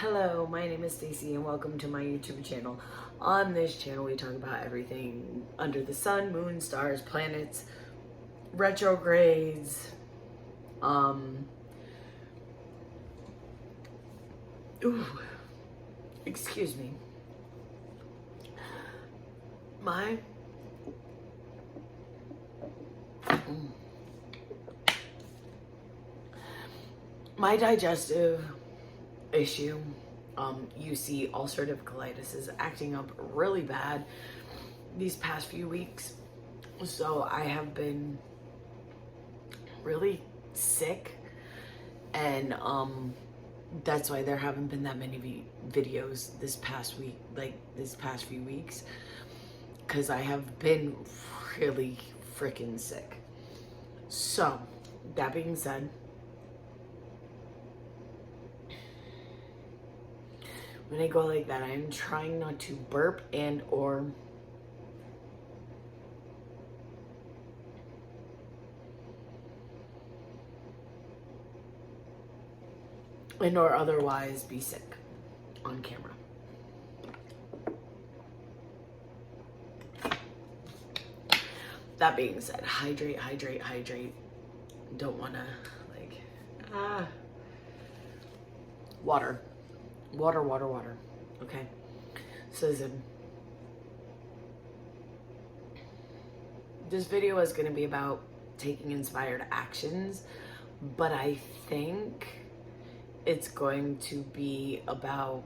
Hello, my name is Stacy and welcome to my YouTube channel. On this channel we talk about everything under the sun, moon, stars, planets, retrogrades, ooh, excuse me. My my digestive issue, UC, ulcerative colitis, is acting up really bad these past few weeks. So I have been really sick, and that's why there haven't been that many videos this past week, like this past few weeks, because I have been really freaking sick. So that being said, when I go like that, I'm trying not to burp and or otherwise be sick on camera. That being said, hydrate. Don't want to water. Okay. So listen, this video is going to be about taking inspired actions, but I think it's going to be about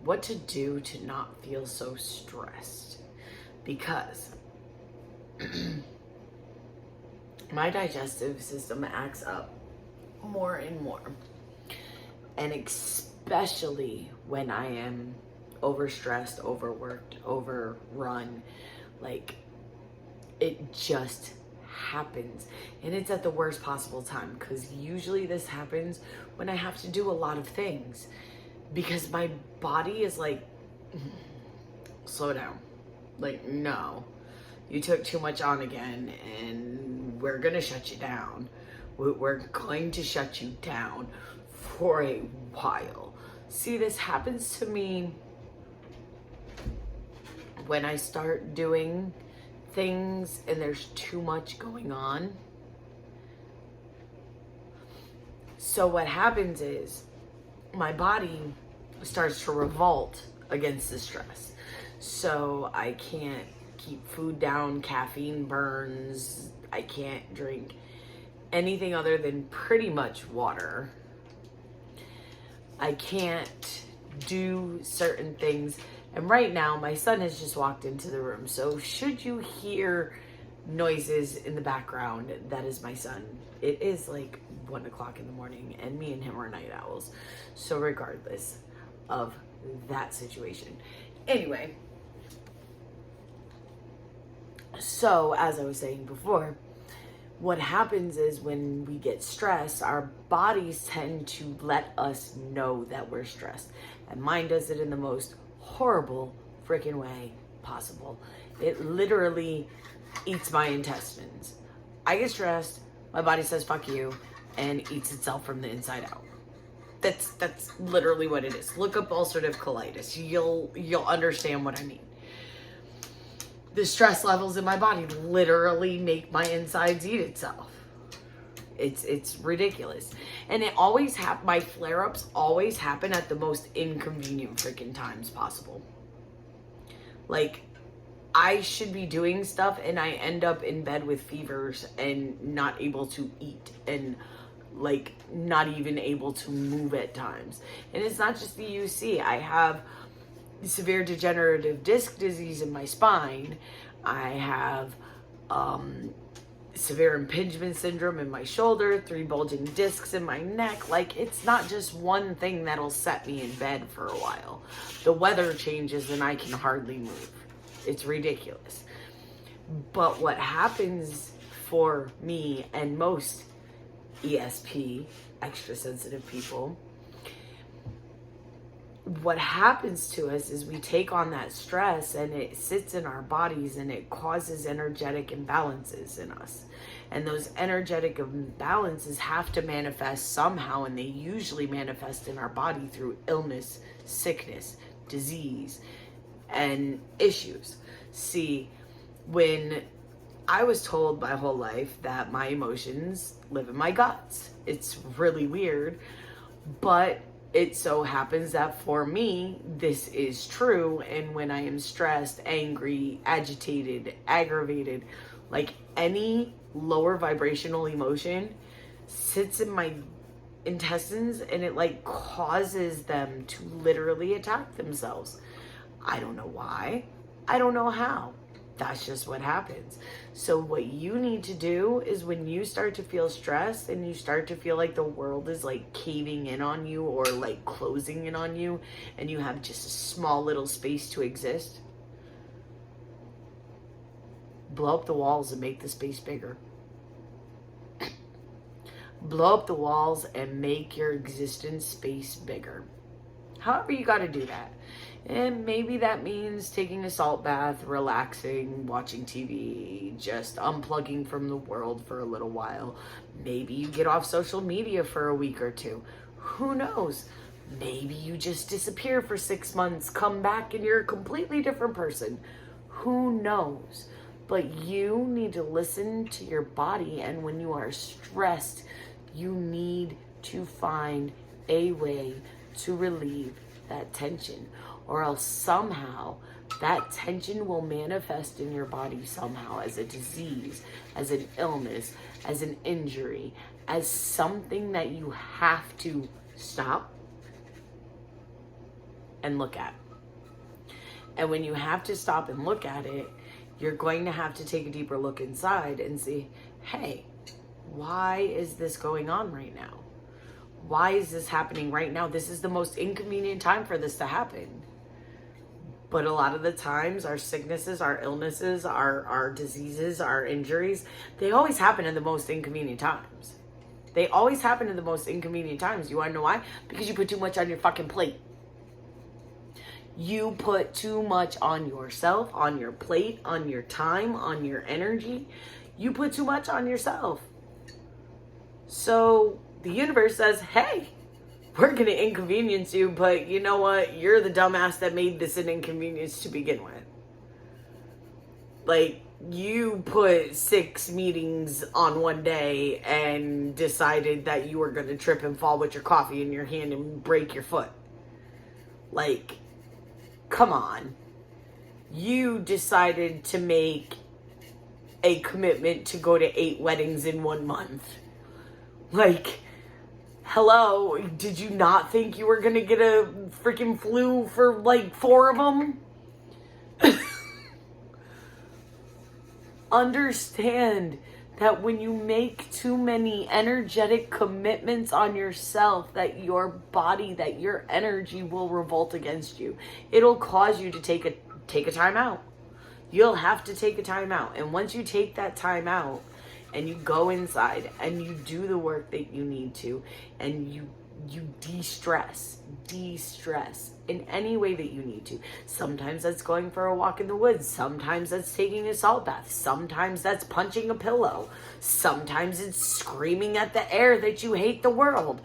what to do to not feel so stressed, because my digestive system acts up more and more, and especially when I am overstressed, overworked, overrun, like it just happens, and it's at the worst possible time, because usually this happens when I have to do a lot of things, because my body is like, slow down, like, no, you took too much on again and we're gonna shut you down. We're going to shut you down for a while. See, this happens to me when I start doing things and there's too much going on. So what happens is my body starts to revolt against the stress. So I can't keep food down, caffeine burns, I can't drink anything other than pretty much water. I can't do certain things. And right now, my son has just walked into the room. So should you hear noises in the background, that is my son. It is like 1 o'clock in the morning, and me and him are night owls. So regardless of that situation. Anyway, so as I was saying before, what happens is when we get stressed, our bodies tend to let us know that we're stressed. And mine does it in the most horrible freaking way possible. It literally eats my intestines. I get stressed, my body says fuck you, and eats itself from the inside out. That's literally what it is. Look up ulcerative colitis. You'll understand what I mean. The stress levels in my body literally make my insides eat itself. It's ridiculous. And it always my flare-ups always happen at the most inconvenient freaking times possible. Like, I should be doing stuff and I end up in bed with fevers and not able to eat, and like not even able to move at times. And it's not just the UC. I have severe degenerative disc disease in my spine. I have severe impingement syndrome in my shoulder, 3 bulging discs in my neck. Like, it's not just one thing that'll set me in bed for a while. The weather changes and I can hardly move. It's ridiculous. But what happens for me and most ESP, extra sensitive people, what happens to us is we take on that stress and it sits in our bodies and it causes energetic imbalances in us. And those energetic imbalances have to manifest somehow, and they usually manifest in our body through illness, sickness, disease, and issues. See, when I was told my whole life that my emotions live in my guts, it's really weird, but it so happens that for me, this is true. And when I am stressed, angry, agitated, aggravated, like any lower vibrational emotion sits in my intestines and it like causes them to literally attack themselves. I don't know why. I don't know how. That's just what happens. So what you need to do is when you start to feel stressed and you start to feel like the world is like caving in on you or like closing in on you and you have just a small little space to exist, blow up the walls and make the space bigger. Blow up the walls and make your existence space bigger. However you got to do that. And maybe that means taking a salt bath, relaxing, watching TV, just unplugging from the world for a little while. Maybe you get off social media for a week or two. Who knows? Maybe you just disappear for 6 months, come back and you're a completely different person. Who knows? But you need to listen to your body, and when you are stressed, you need to find a way to relieve that tension, or else somehow that tension will manifest in your body somehow as a disease, as an illness, as an injury, as something that you have to stop and look at. And when you have to stop and look at it, you're going to have to take a deeper look inside and see, hey, why is this going on right now? Why is this happening right now? This is the most inconvenient time for this to happen. But a lot of the times, our sicknesses, our illnesses, our diseases, our injuries, they always happen in the most inconvenient times. They always happen in the most inconvenient times. You want to know why? Because you put too much on your fucking plate. You put too much on yourself, on your plate, on your time, on your energy. You put too much on yourself. So the universe says, hey, we're going to inconvenience you, but you know what? You're the dumbass that made this an inconvenience to begin with. Like, you put 6 meetings on one day and decided that you were going to trip and fall with your coffee in your hand and break your foot. Like, come on. You decided to make a commitment to go to 8 weddings in 1 month. Like, hello, did you not think you were gonna get a freaking flu for like 4 of them? Understand that when you make too many energetic commitments on yourself, that your body, that your energy will revolt against you. It'll cause you to take a time out. You'll have to take a time out. And once you take that time out and you go inside and you do the work that you need to, and you de-stress in any way that you need to. Sometimes that's going for a walk in the woods. Sometimes that's taking a salt bath. Sometimes that's punching a pillow. Sometimes it's screaming at the air that you hate the world.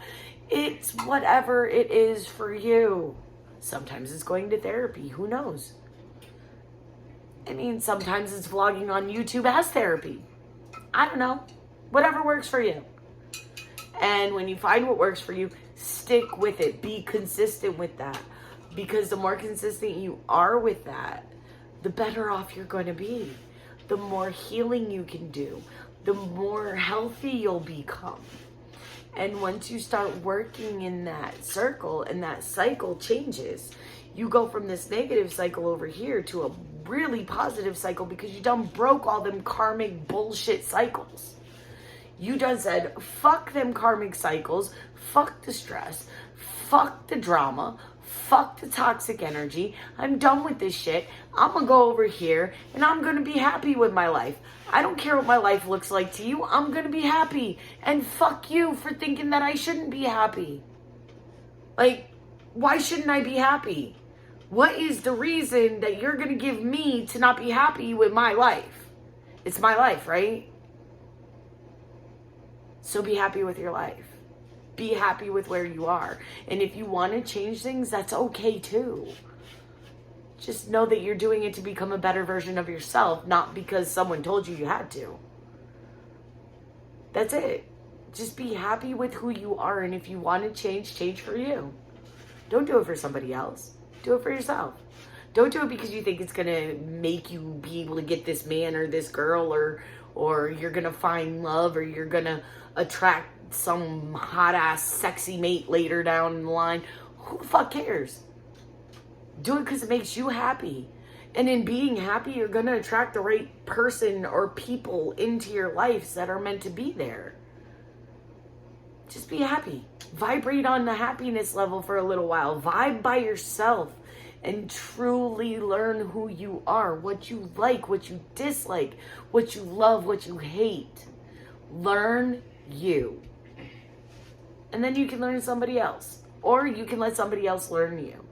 It's whatever it is for you. Sometimes it's going to therapy. Who knows? I mean, sometimes it's vlogging on YouTube as therapy. I don't know. Whatever works for you. And when you find what works for you, stick with it. Be consistent with that. Because the more consistent you are with that, the better off you're going to be. The more healing you can do. The more healthy you'll become. And once you start working in that circle and that cycle changes, you go from this negative cycle over here to a really positive cycle because you done broke all them karmic bullshit cycles. You done said, fuck them karmic cycles, fuck the stress, fuck the drama, fuck the toxic energy. I'm done with this shit. I'm gonna go over here and I'm gonna be happy with my life. I don't care what my life looks like to you. I'm gonna be happy. And fuck you for thinking that I shouldn't be happy. Like, Why shouldn't I be happy? What is the reason that you're going to give me to not be happy with my life? It's my life, right? So be happy with your life. Be happy with where you are. And if you want to change things, that's okay too. Just know that you're doing it to become a better version of yourself, not because someone told you you had to. That's it. Just be happy with who you are. And if you want to change for you. Don't do it for somebody else. Do it for yourself. Don't do it because you think it's going to make you be able to get this man or this girl, or you're going to find love, or you're going to attract some hot ass sexy mate later down the line. Who the fuck cares? Do it because it makes you happy. And in being happy, you're going to attract the right person or people into your lives that are meant to be there. Just be happy. Vibrate on the happiness level for a little while. Vibe by yourself and truly learn who you are, what you like, what you dislike, what you love, what you hate. Learn you. And then you can learn somebody else. Or you can let somebody else learn you.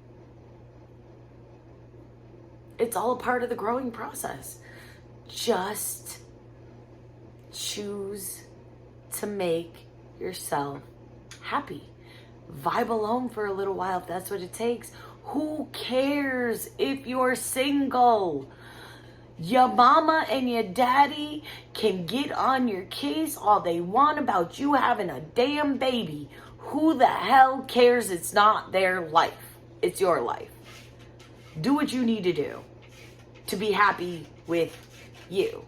It's all a part of the growing process. Just choose to make yourself happy. Vibe alone for a little while if that's what it takes. Who cares if you're single? Your mama and your daddy can get on your case all they want about you having a damn baby. Who the hell cares? It's not their life. It's your life. Do what you need to do to be happy with you.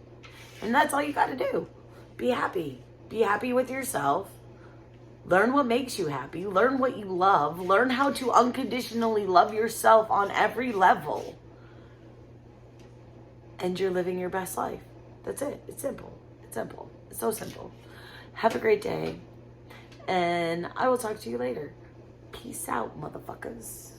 And that's all you got to do. Be happy. Be happy with yourself. Learn what makes you happy. Learn what you love. Learn how to unconditionally love yourself on every level. And you're living your best life. That's it. It's simple. It's simple. It's so simple. Have a great day. And I will talk to you later. Peace out, motherfuckers.